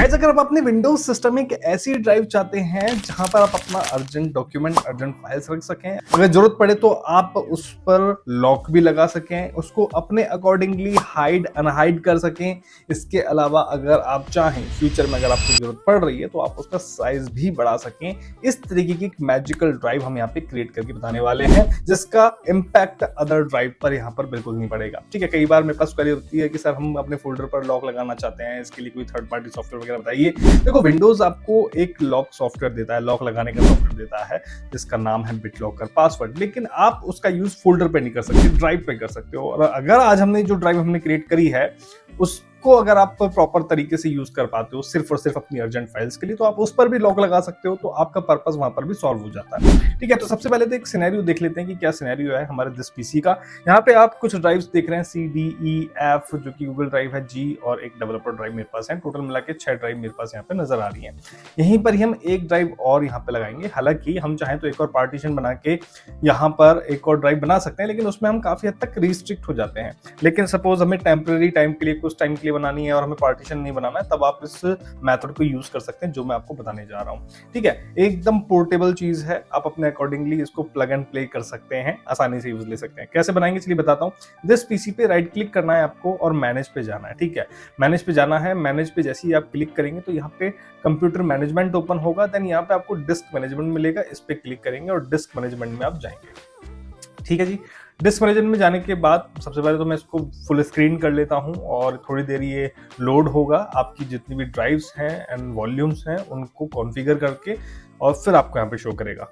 Guys, अगर आप अपने विंडोज सिस्टम में एक ऐसी ड्राइव चाहते हैं जहां पर आप अपना अर्जेंट डॉक्यूमेंट, अर्जेंट फाइल्स रख सकें, अगर जरूरत पड़े तो आप उस पर लॉक भी लगा सकें, उसको अपने अकॉर्डिंगली हाइड अनहाइड कर सकें। इसके अलावा अगर आप चाहें फ्यूचर में अगर आपको जरूरत पड़ रही है तो आप उसका साइज भी बढ़ा सकें। इस तरीके की एक मैजिकल ड्राइव हम यहाँ पे क्रिएट करके बताने वाले हैं जिसका इम्पैक्ट अदर ड्राइव पर यहाँ पर बिल्कुल नहीं पड़ेगा। ठीक है, कई बार मेरे पास क्वेरी होती है कि सर हम अपने फोल्डर पर लॉक लगाना चाहते हैं, इसके लिए कोई थर्ड पार्टी सॉफ्टवेयर वगैरह बताइए। देखो, विंडोज आपको एक लॉक सॉफ्टवेयर देता है, लॉक लगाने का सॉफ्टवेयर देता है जिसका नाम है बिटलॉकर पासवर्ड, लेकिन आप उसका यूज फोल्डर पे नहीं कर सकते, ड्राइव पे कर सकते हो। और अगर आज हमने जो ड्राइव हमने क्रिएट करी है उसको अगर आप प्रॉपर तरीके से यूज कर पाते हो सिर्फ और सिर्फ अपनी अर्जेंट फाइल्स के लिए, तो आप उस पर भी लॉक लगा सकते हो, तो आपका पर्पस वहां पर भी सॉल्व हो जाता है। ठीक है, तो सबसे पहले तो एक सिनेरियो देख लेते हैं कि क्या सिनेरियो है हमारे दिस पीसी का। यहाँ पे आप कुछ ड्राइव्स देख रहे हैं, सी डी ई एफ, जो कि गूगल ड्राइव है, जी, और एक डेवलपर ड्राइव मेरे पास है। टोटल मिला के 6 ड्राइव मेरे पास यहाँ पे नजर आ रही है। यहीं पर ही हम एक ड्राइव और यहाँ पे लगाएंगे। हालांकि हम चाहें तो एक और पार्टीशन बना के यहाँ पर एक और ड्राइव बना सकते हैं, लेकिन उसमें हम काफी हद तक रिस्ट्रिक्ट हो जाते हैं। लेकिन सपोज हमें टेम्पररी टाइम के लिए, कुछ टाइम के लिए बनानी है और हमें पार्टीशन नहीं बनाना है, तब आप इस मेथड को यूज कर सकते हैं जो मैं आपको बताने जा रहा हूँ। ठीक है, एकदम पोर्टेबल चीज है, आप अपने अकॉर्डिंगली इसको प्लग एंड प्ले कर सकते हैं, आसानी से यूज ले सकते हैं। कैसे बनाएंगे चलिए बताता हूँ। दिस पीसी पे राइट क्लिक करना है आपको और मैनेज पे जाना है। ठीक है, मैनेज पे जाना है। मैनेज पे जैसे ही आप क्लिक करेंगे तो यहाँ पे कंप्यूटर मैनेजमेंट ओपन होगा। देन यहाँ पे आपको डिस्क मैनेजमेंट मिलेगा, इस पे क्लिक करेंगे और डिस्क मैनेजमेंट में आप जाएंगे। ठीक है जी, डिस्क मैनेजमेंट में जाने के बाद सबसे पहले तो मैं इसको फुल स्क्रीन कर लेता हूं और थोड़ी देर ये लोड होगा। आपकी जितनी भी ड्राइव्स हैं एंड वॉल्यूम्स हैं उनको कॉन्फ़िगर करके और फिर आपको यहाँ पे शो करेगा।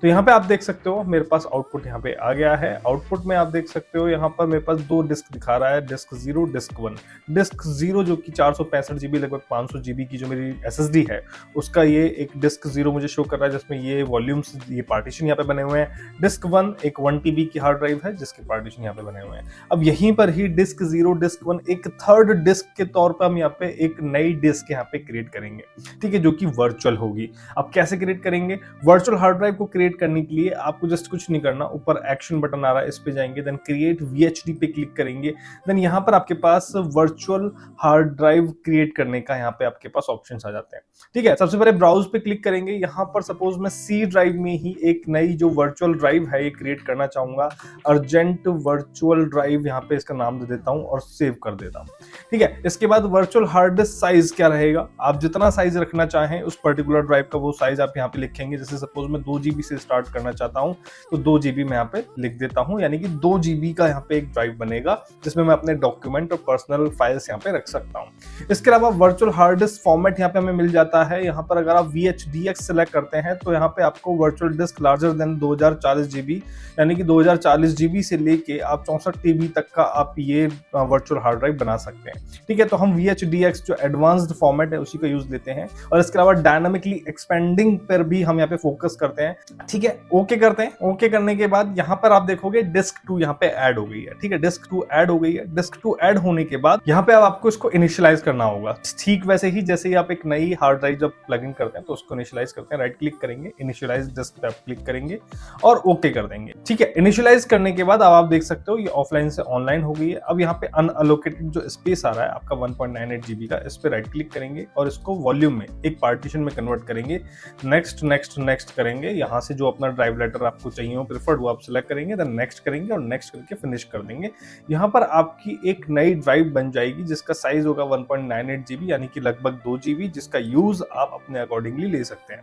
तो यहाँ पे आप देख सकते हो मेरे पास आउटपुट यहाँ पे आ गया है। आउटपुट में आप देख सकते हो यहाँ पर मेरे पास 2 डिस्क दिखा रहा है, डिस्क 0, डिस्क 1। डिस्क 0 जो कि 465 जीबी, लगभग 500 जीबी की जो मेरी एसएसडी है, उसका ये एक डिस्क 0 मुझे शो कर रहा है जिसमें ये वॉल्यूम्स, ये पार्टीशन यहाँ पे बने हुए हैं। डिस्क 1 एक 1 टीबी की हार्ड ड्राइव है जिसके पार्टीशन यहाँ पे बने हुए हैं। अब यहीं पर ही डिस्क 0, डिस्क 1 एक थर्ड डिस्क के तौर पर हम यहाँ पे एक नई डिस्क यहाँ पे क्रिएट करेंगे। ठीक है, जो कि वर्चुअल होगी। अब कैसे क्रिएट करेंगे? वर्चुअल हार्ड ड्राइव को क्रिएट करने के लिए आपको जस्ट कुछ नहीं करना, ऊपर एक्शन बटन आ रहा है, इस पे जाएंगे, देन क्रिएट वीएचडी पे क्लिक करेंगे। देन यहाँ पर आपके पास वर्चुअल हार्ड ड्राइव क्रिएट करने का यहाँ पे आपके पास ऑप्शंस आ जाते हैं। ठीक है, सबसे पहले ब्राउज पे क्लिक करेंगे। यहाँ पर सपोज मैं सी ड्राइव में ही एक नई जो वर्चुअल ड्राइव है ये क्रिएट करना चाहूंगा। अर्जेंट वर्चुअल ड्राइव यहाँ पे इसका नाम दे देता हूँ और सेव कर देता हूँ। ठीक है, इसके बाद वर्चुअल हार्ड डिस्क साइज क्या रहेगा, आप जितना साइज रखना चाहें उस पर्टिकुलर ड्राइव का वो साइज आप यहाँ पे लिखेंगे। जैसे सपोज मैं 2 जीबी से स्टार्ट करना चाहता हूं तो 2 जीबी मैं यहाँ पे लिख देता हूं, यानी कि 2 जीबी का यहाँ पे एक ड्राइव बनेगा जिसमें मैं अपने डॉक्यूमेंट और पर्सनल फाइल्स यहाँ पे रख सकता हूं। इसके अलावा वर्चुअल हार्ड डिस्क फॉर्मेट यहाँ पे हमें मिल जाता है। यहाँ पर अगर आप VHDX सेलेक्ट करते हैं तो यहाँ पे आपको virtual disc larger than 2040 GB, यानी कि 2040 जीबी से लेके आप 64 टीबी तक का आप ये वर्चुअल हार्ड ड्राइव बना सकते हैं। ठीक है, तो हम VHDX जो एडवांस्ड फॉर्मेट है उसी का यूज लेते हैं और इसके अलावा डायनामिकली एक्सपेंडिंग पर भी हम यहाँ पे फोकस करते हैं। ठीक है, ओके करते हैं। ओके करने के बाद यहाँ पर आप देखोगे डिस्क 2 यहाँ पे ऐड हो गई है। ठीक है, डिस्क 2 ऐड हो गई है। डिस्क 2 ऐड होने के बाद यहाँ पे अब आपको इसको इनिशियलाइज करना होगा, ठीक वैसे ही जैसे ही आप एक नई हार्ड ड्राइव जब प्लग इन करते हैं तो उसको इनिशियलाइज करते हैं। राइट क्लिक करेंगे, इनिशियलाइज डिस्क पे आप क्लिक करेंगे और ओके कर देंगे। ठीक है, इनिशियलाइज करने के बाद अब आप देख सकते हो ये ऑफलाइन से ऑनलाइन हो गई है। अब यहाँ पे अनअलोकेटेड जो स्पेस आ रहा है आपका 1.98 जीबी का, इस पे राइट क्लिक करेंगे और इसको वॉल्यूम में एक पार्टीशन में कन्वर्ट करेंगे। नेक्स्ट नेक्स्ट नेक्स्ट करेंगे, यहाँ से जो अपना ड्राइव लेटर आपको चाहिए हो प्रेफर्ड वो आप सिलेक्ट करेंगे, देन नेक्स्ट करेंगे और नेक्स्ट करके फिनिश कर देंगे। यहाँ पर आपकी एक नई ड्राइव बन जाएगी जिसका साइज होगा 1.98 जीबी, यानी कि लगभग 2 जीबी, जिसका यूज आप अपने अकॉर्डिंगली ले सकते हैं।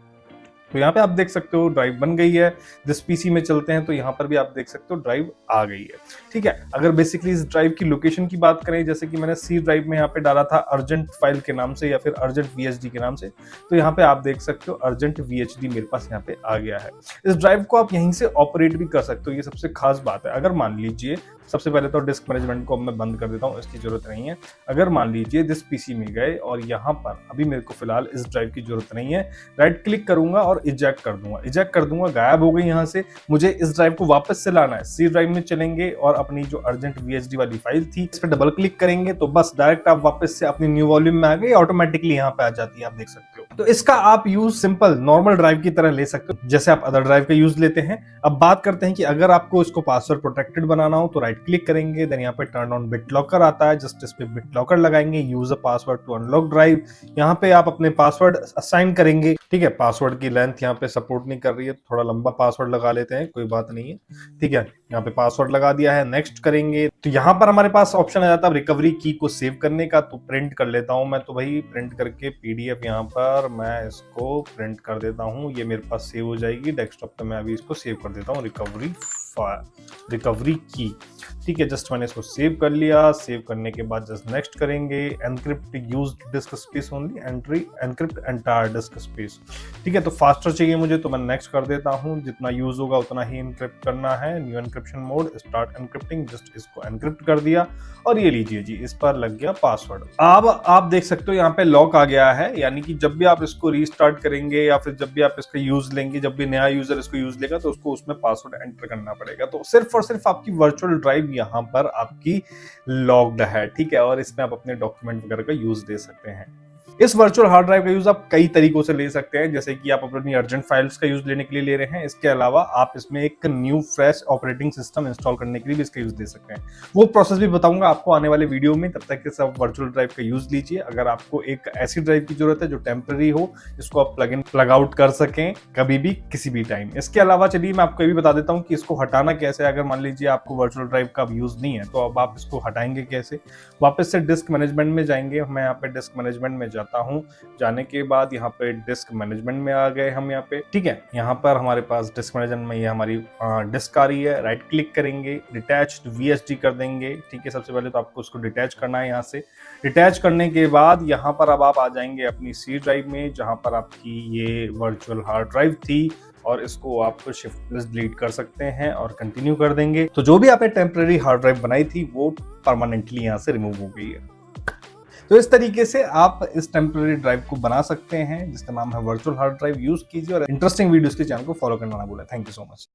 तो यहाँ पे आप देख सकते हो ड्राइव बन गई है। जिस पीसी में चलते हैं तो यहाँ पर भी आप देख सकते हो ड्राइव आ गई है। ठीक है, अगर बेसिकली इस ड्राइव की लोकेशन की बात करें, जैसे कि मैंने सी ड्राइव में यहाँ पे डाला था अर्जेंट फाइल के नाम से या फिर अर्जेंट VHD के नाम से, तो यहाँ पे आप देख सकते हो अर्जेंट VHD मेरे पास यहाँ पे आ गया है। इस ड्राइव को आप यहीं से ऑपरेट भी कर सकते हो, ये सबसे खास बात है। अगर मान लीजिए, सबसे पहले तो डिस्क मैनेजमेंट को मैं बंद कर देता हूँ, इसकी जरूरत नहीं है। अगर मान लीजिए दिस पीसी में गए और यहाँ पर अभी मेरे को फिलहाल इस ड्राइव की जरूरत नहीं है, राइट क्लिक करूंगा और इजेक्ट कर दूंगा। इजेक्ट कर दूंगा, गायब हो गई यहाँ से। मुझे इस ड्राइव को वापस से लाना है, सी ड्राइव में चलेंगे और अपनी जो अर्जेंट VHD वाली फाइल थी इस पर डबल क्लिक करेंगे तो बस डायरेक्ट आप वापस से अपनी न्यू वॉल्यूम में आ गई, ऑटोमेटिकली यहाँ पे आ जाती है, आप देख सकते हो। तो इसका आप यूज सिंपल नॉर्मल ड्राइव की तरह ले सकते हो जैसे आप अदर ड्राइव का यूज लेते हैं। अब बात करते हैं कि अगर आपको इसको पासवर्ड प्रोटेक्टेड बनाना हो तो राइट राइट क्लिक करेंगे, देन यहाँ पे टर्न ऑन बिट लॉकर आता है, जस्ट इस पे बिट लॉकर लगाएंगे, use a password to unlock drive. यहाँ पे आप अपने पासवर्ड असाइन करेंगे। ठीक है, पासवर्ड की लेंथ यहाँ पे सपोर्ट नहीं कर रही है, थोड़ा लंबा पासवर्ड लगा लेते हैं, कोई बात नहीं है। ठीक है, यहाँ पे पासवर्ड लगा दिया है, नेक्स्ट करेंगे। तो यहाँ पर हमारे पास ऑप्शन आ जाता है रिकवरी की को सेव करने का। तो प्रिंट कर लेता हूँ मैं, तो भाई प्रिंट करके पीडीएफ यहाँ पर मैं इसको प्रिंट कर देता हूँ, ये मेरे पास सेव हो जाएगी डेस्कटॉप पे। मैं अभी इसको सेव कर देता हूँ, रिकवरी की। ठीक है, जस्ट मैंने इसको सेव कर लिया। सेव करने के बाद जस्ट नेक्स्ट करेंगे, encrypt use disc space only, encrypt entire disc space. ठीक है, तो फास्टर चाहिए मुझे, तो मैं नेक्स्ट कर देता हूँ, जितना यूज होगा उतना ही एनक्रिप्ट करना है। New encryption mode, start एनक्रिप्टिंग, just इसको एनक्रिप्ट कर दिया और ये लीजिए जी, इस पर लग गया पासवर्ड। अब आप देख सकते हो यहाँ पे लॉक आ गया है, यानी कि जब भी आप इसको रीस्टार्ट करेंगे या फिर जब भी आप इसका यूज लेंगे, जब भी नया यूजर इसको यूज लेगा तो उसको उसमें पासवर्ड एंटर करना पड़ेगा। तो सिर्फ और सिर्फ आपकी वर्चुअल ड्राइव यहाँ पर आपकी लॉक्ड है। ठीक है, और इसमें आप अपने डॉक्यूमेंट वगैरह का यूज दे सकते हैं। इस वर्चुअल हार्ड ड्राइव का यूज आप कई तरीकों से ले सकते हैं, जैसे कि आप अपनी अर्जेंट फाइल्स का यूज लेने के लिए ले रहे हैं। इसके अलावा आप इसमें एक new fresh operating system install करने के लिए भी इसका यूज दे सकते हैं। वो प्रोसेस भी बताऊंगा आपको आने वाले वीडियो में, तब तक इस वर्चुअल ड्राइव का यूज लीजिए। अगर आपको एक ऐसी ड्राइव की जरूरत है जो टेम्पररी हो, इसको आप प्लग इन प्लग आउट कर सकें कभी भी किसी भी टाइम। इसके अलावा चलिए मैं आपको ये भी बता देता हूँ कि इसको हटाना कैसे है। अगर मान लीजिए आपको वर्चुअल ड्राइव का यूज नहीं है, तो अब आप इसको हटाएंगे कैसे। वापस से डिस्क मैनेजमेंट में जाएंगे, मैं यहाँ पे डिस्क मैनेजमेंट में जाता हूँ। जाने के बाद यहाँ पे डिस्क मैनेजमेंट में आ गए हम यहाँ पे। ठीक है, यहाँ पर हमारे पास डिस्क मैनेजमेंट में ये हमारी डिस्क आ रही है। राइट क्लिक करेंगे, डिटैच्ड वीएसडी कर देंगे। ठीक है, सबसे पहले तो आपको उसको डिटैच करना है। यहाँ से डिटैच करने के बाद यहाँ पर अब आप आ जाएंगे अपनी सी ड्राइव में, जहाँ पर आपकी ये वर्चुअल हार्ड ड्राइव थी, और इसको आप शिफ्ट प्लस डिलीट कर सकते हैं और कंटिन्यू कर देंगे। तो जो भी आपने टेम्पररी हार्ड ड्राइव बनाई थी वो परमानेंटली यहाँ से रिमूव हो गई है। तो इस तरीके से आप इस टेम्पररी ड्राइव को बना सकते हैं, जिसका नाम है वर्चुअल हार्ड ड्राइव। यूज कीजिए और इंटरेस्टिंग वीडियोस के चैनल को फॉलो करना ना भूलें। Thank you so much.